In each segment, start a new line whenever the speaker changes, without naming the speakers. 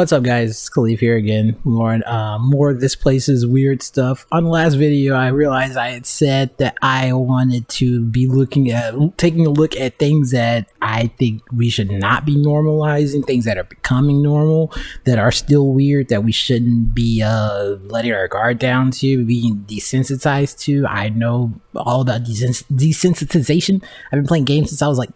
What's up, guys? It's Khalif here again. More This Place's weird stuff. On the last video, I realized I had said that I wanted to be taking a look at things that I think we should not be normalizing, things that are becoming normal, that are still weird, that we shouldn't be letting our guard down to, being desensitized to. I know all about desensitization. I've been playing games since I was like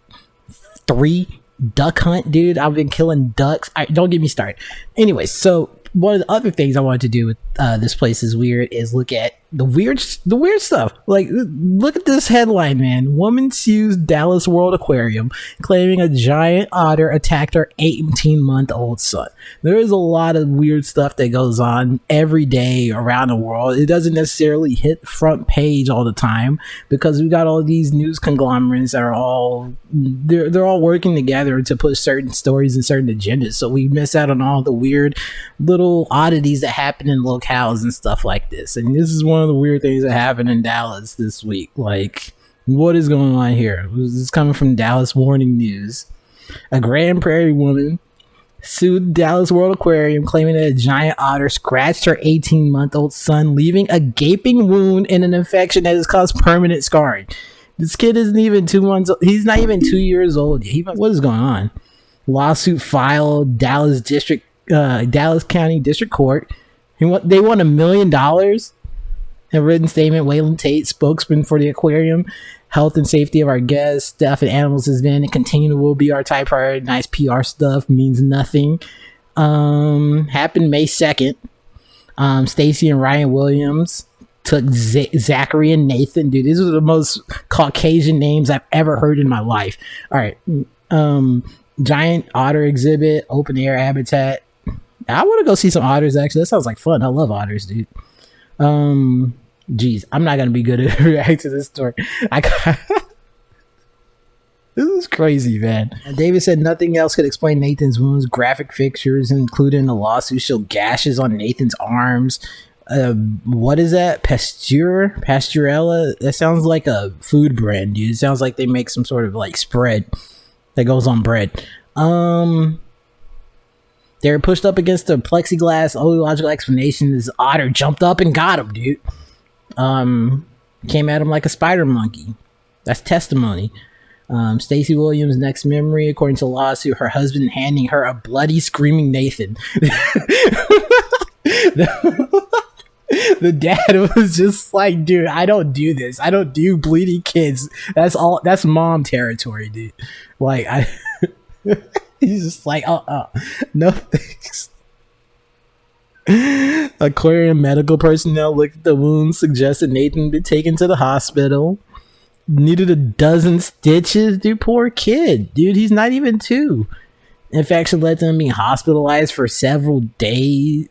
3. Duck hunt, dude. I've been killing ducks. Don't get me started. Anyways, so one of the other things I wanted to do with This Place is Weird is look at the weird stuff. Like, look at this headline, man. Woman sues Dallas World Aquarium claiming a giant otter attacked her 18-month-old son. There is a lot of weird stuff that goes on every day around the world. It doesn't necessarily hit front page all the time because we got all these news conglomerates that are all they're all working together to put certain stories and certain agendas. So we miss out on all the weird little oddities that happen in locales and stuff like this. And this is one of the weird things that happened in Dallas this week. Like, what is going on here? This is coming from Dallas Morning News. A Grand Prairie woman sued Dallas World Aquarium claiming that a giant otter scratched her 18-month-old son, leaving a gaping wound and an infection that has caused permanent scarring. This kid isn't even 2 months old. He's not even 2 years old. What is going on? Lawsuit filed Dallas County District Court. They won $1 million. A written statement, Waylon Tate, spokesman for the aquarium, health and safety of our guests, staff, and animals has been and continue will be our top priority. Nice PR stuff means nothing. Happened May 2nd. Stacy and Ryan Williams took Zachary and Nathan. Dude, these are the most Caucasian names I've ever heard in my life. All right. Giant otter exhibit, open air habitat. I want to go see some otters, actually. That sounds like fun. I love otters, dude. Geez, I'm not gonna be good at reacting to this story. This is crazy, man. David said nothing else could explain Nathan's wounds. Graphic pictures, including the lawsuit, show gashes on Nathan's arms. What is that? Pasturella? That sounds like a food brand, dude. It sounds like they make some sort of like spread that goes on bread. They were pushed up against the plexiglass. Only logical explanation is otter jumped up and got him, dude. Came at him like a spider monkey. That's testimony. Stacy Williams' next memory, according to the lawsuit, her husband handing her a bloody, screaming Nathan. The dad was just like, dude, I don't do this. I don't do bleeding kids. That's mom territory, dude. Like, he's just like, no thanks. Aquarium medical personnel looked at the wounds, suggested Nathan be taken to the hospital. Needed a dozen stitches, dude. Poor kid, dude. He's not even 2. Infection led to him being hospitalized for several days.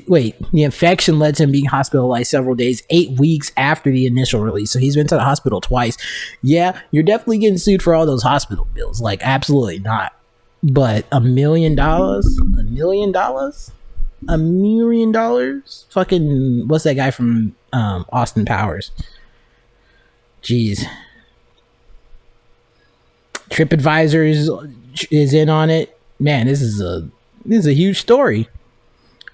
Wait, the infection led to him being hospitalized several days, 8 weeks after the initial release. So he's been to the hospital twice. Yeah, you're definitely getting sued for all those hospital bills. Like, absolutely not. But $1 million? $1 million? $1 million? Fucking, what's that guy from Austin Powers? Jeez. TripAdvisor is in on it. Man, this is a huge story.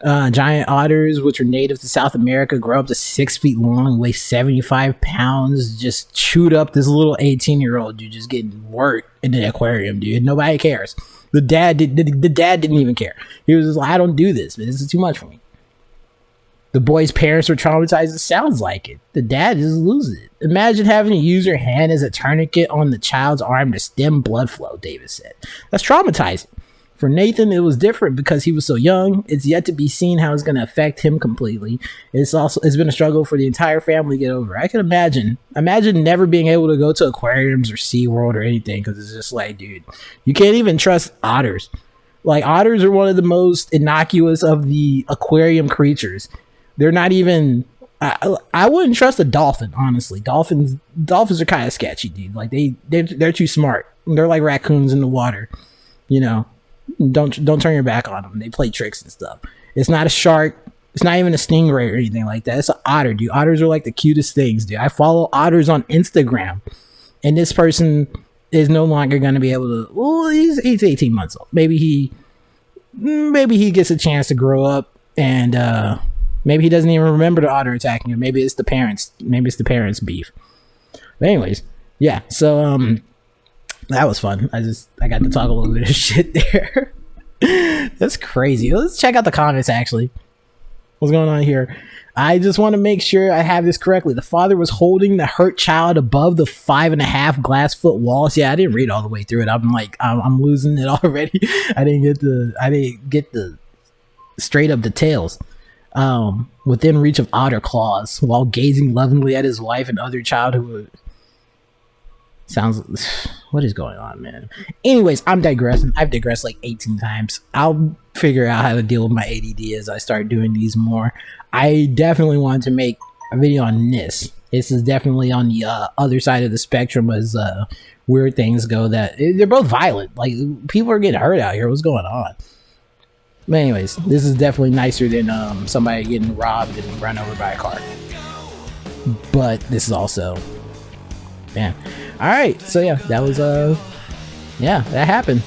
Giant otters, which are native to South America, grow up to 6 feet long, weigh 75 pounds, just chewed up this little 18-year-old dude just getting worked in the aquarium, dude. Nobody cares. The dad didn't even care. He was just like, I don't do this, man. This is too much for me. The boy's parents were traumatized. It sounds like it. The dad just loses it. Imagine having to use your hand as a tourniquet on the child's arm to stem blood flow, David said. That's traumatizing. For Nathan, it was different because he was so young. It's yet to be seen how it's going to affect him completely. It's been a struggle for the entire family to get over. I can imagine never being able to go to aquariums or SeaWorld or anything because it's just like, dude, you can't even trust otters. Like, otters are one of the most innocuous of the aquarium creatures. They're not even. I wouldn't trust a dolphin, honestly. Dolphins are kind of sketchy, dude. Like, they're too smart. They're like raccoons in the water, you know. Don't turn your back on them. They play tricks and stuff. It's not a shark. It's not even a stingray or anything like that. It's an otter, dude. Otters are like the cutest things, dude. I follow otters on Instagram, and this person is no longer going to be able to. Well, he's 18 months old. Maybe he maybe he gets a chance to grow up, and maybe he doesn't even remember the otter attacking him. Maybe it's the parents. Maybe it's the parents' beef. But anyways, yeah. So that was fun. I got to talk a little bit of shit there. That's crazy. Let's check out the comments. Actually, what's going on here? I just want to make sure I have this correctly. The father was holding the hurt child above the 5.5 glass foot walls. Yeah, I didn't read all the way through it. I'm like, I'm losing it already. I didn't get the straight up details. Within reach of otter claws, while gazing lovingly at his wife and other child who sounds. What is going on, man? Anyways, I'm digressing. I've digressed like 18 times. I'll figure out how to deal with my ADD as I start doing these more. I definitely wanted to make a video on this. This is definitely on the other side of the spectrum as weird things go. That they're both violent. Like, people are getting hurt out here. What's going on? But anyways, this is definitely nicer than somebody getting robbed and run over by a car. But this is also, man. All right, so yeah, that was yeah, that happened.